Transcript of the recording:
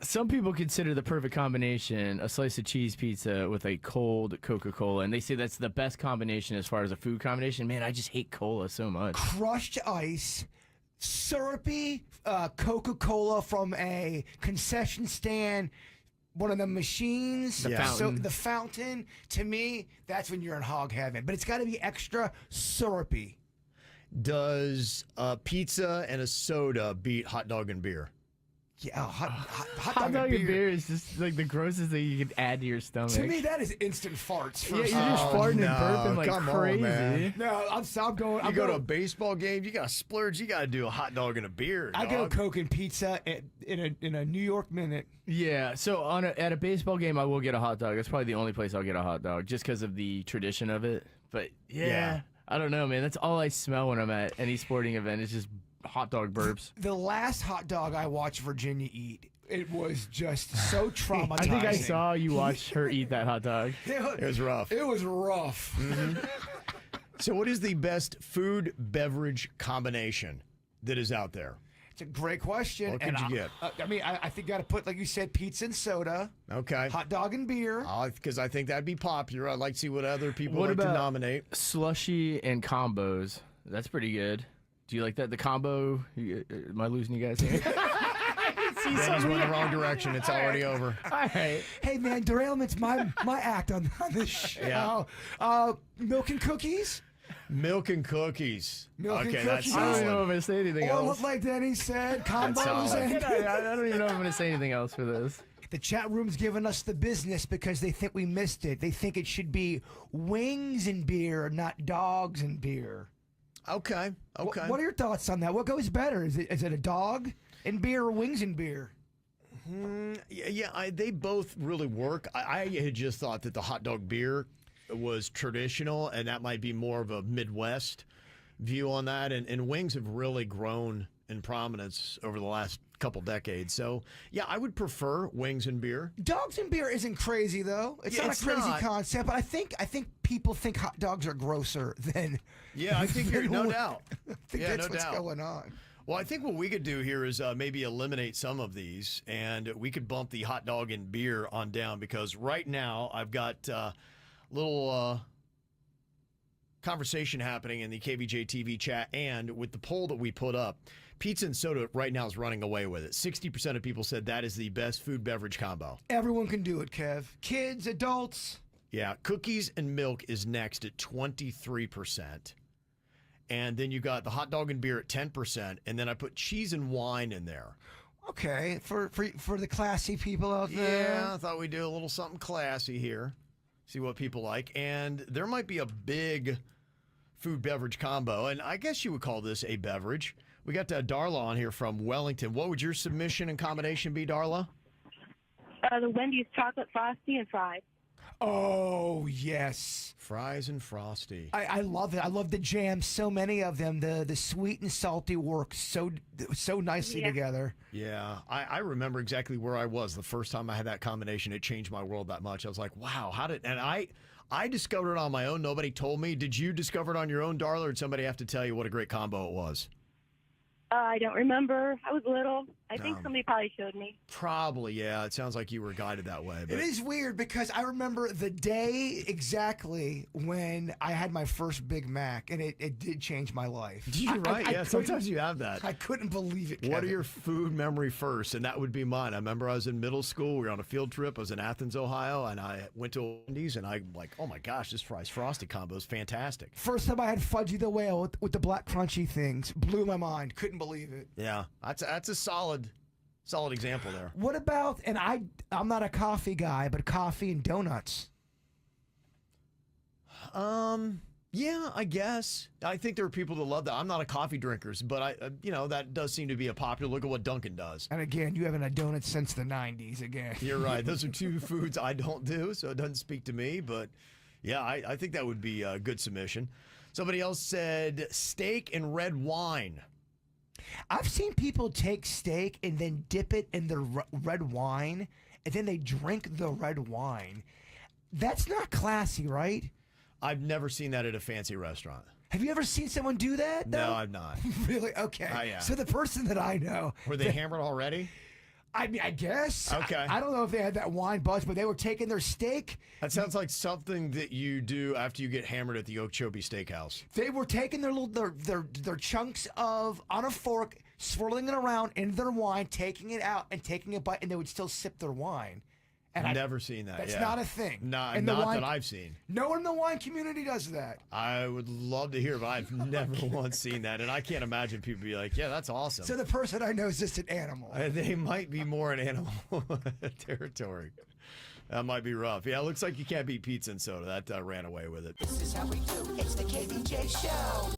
Some people consider the perfect combination a slice of cheese pizza with a cold Coca-Cola, and they say that's the best combination as far as a food combination. Man, I just hate cola so much. Crushed ice, syrupy Coca-Cola from a concession stand, one of the machines, The fountain. So the fountain. To me, that's when you're in hog heaven. But it's got to be extra syrupy. Does pizza and a soda beat hot dog and beer? Yeah, Hot dog and beer is just like the grossest thing you could add to your stomach. To me, that is instant farts. yeah, you're First just off. farting no, and burping like come on, crazy. man. No, I'm going. You I'm go to going, a baseball game, you got to splurge. You got to do a hot dog and a beer. I go dog. Coke and pizza in a New York minute. Yeah, so at a baseball game, I will get a hot dog. That's probably the only place I'll get a hot dog, just because of the tradition of it. But yeah, I don't know, man. That's all I smell when I'm at any sporting event. It's just hot dog burps. The last hot dog I watched Virginia eat, it was just so traumatizing. I think I saw you watch her eat that hot dog. It was rough. It was rough. So, what is the best food beverage combination that is out there? It's a great question. What could you get? I mean, I think you got to put, like you said, pizza and soda, Okay. hot dog and beer. Because I think that'd be popular. I'd like to see what other people What like to about- nominate. Slushy and combos. That's pretty good. Do you like that? The combo? Am I losing you guys here? Danny's went the wrong direction. It's already over. All right. Hey, man, derailment's my act on this show. Yeah. Milk and cookies. Milk and cookies. Milk and Okay, cookies. that's I don't solid. even know if I'm going to say anything Or else. like Danny said, combos. solid. And I don't even know if I'm going to say anything else for this. the chat room's giving us the business because they think we missed it. They think it should be wings and beer, not dogs and beer. Okay. Okay. What are your thoughts on that? What goes better? Is it a dog and beer or wings and beer? Yeah, they both really work. I had just thought that the hot dog beer was traditional, and that might be more of a Midwest view on that. And wings have really grown in prominence over the last couple decades. So, yeah, I would prefer wings and beer. Dogs and beer isn't crazy though. It's Yeah, not it's a crazy not. concept, but I think people think hot dogs are grosser than. Yeah, I think you're no doubt. I think Yeah, that's no what's doubt. going on. Well, I think what we could do here is maybe eliminate some of these, and we could bump the hot dog and beer on down, because right now I've got a little conversation happening in the KVJ TV chat, and with the poll that we put up, pizza and soda right now is running away with it. 60% of people said that is the best food beverage combo. Everyone can do it, Kev. Kids, adults. Yeah, cookies and milk is next at 23%. And then you got the hot dog and beer at 10%, and then I put cheese and wine in there. Okay, for the classy people out there. Yeah, I thought we'd do a little something classy here. See what people like. And there might be a big food beverage combo, and I guess you would call this a beverage. We got Darla on here from Wellington. What would your submission and combination be, Darla? The Wendy's chocolate frosty and fries. Oh yes, Fries and Frosty. I love it. I love the jam. So many of them. The sweet and salty work so nicely Yeah. together. Yeah, I remember exactly where I was the first time I had that combination. It changed my world that much. I was like, wow, how did... And I discovered it on my own. Nobody told me. Did you discover it on your own, Darla, or did somebody have to tell you what a great combo it was? I don't remember. I was little. I think somebody probably showed me. Probably, yeah. It sounds like you were guided that way. But It is weird because I remember the day exactly when I had my first Big Mac, and it did change my life. You're right. I Yeah, sometimes you have that. I couldn't believe it. What are Kevin. your food memory first? And that would be mine. I remember I was in middle school. We were on a field trip. I was in Athens, Ohio, and I went to Wendy's, and I'm like, oh my gosh, this fries frosty combo is fantastic. First time I had Fudgy the Whale with the black crunchy things blew my mind. Couldn't believe it. Yeah, that's a solid example there. What about, and I'm not a coffee guy, but coffee and donuts. Yeah, I guess. I think there are people that love that. I'm not a coffee drinker, but that does seem to be a popular. Look at what Dunkin' does. And again, you haven't had donuts since the 90s again. You're right. Those are two foods I don't do, so it doesn't speak to me. But yeah, I think that would be a good submission. Somebody else said steak and red wine. I've seen people take steak and then dip it in the red wine, and then they drink the red wine. That's not classy, right? I've never seen that at a fancy restaurant. Have you ever seen someone do that? No, though? I've not. Really? Okay. Oh, yeah. So the person that I know, Were they hammered already? I mean, I guess. Okay. I don't know if they had that wine buzz, but they were taking their steak. That sounds like something that you do after you get hammered at the Okeechobee Steakhouse. They were taking their chunks of on a fork, swirling it around in their wine, taking it out and taking a bite, and they would still sip their wine. And I've never seen that. That's yeah. not a thing. Not In the not wine- that I've seen. No one in the wine community does that. I would love to hear, but I've never once seen that, and I can't imagine people be like, "Yeah, that's awesome." So the person I know is just an animal. They might be more in animal territory. That might be rough. Yeah, it looks like you can't beat pizza and soda. That ran away with it. This is how we do. It's the KVJ Show.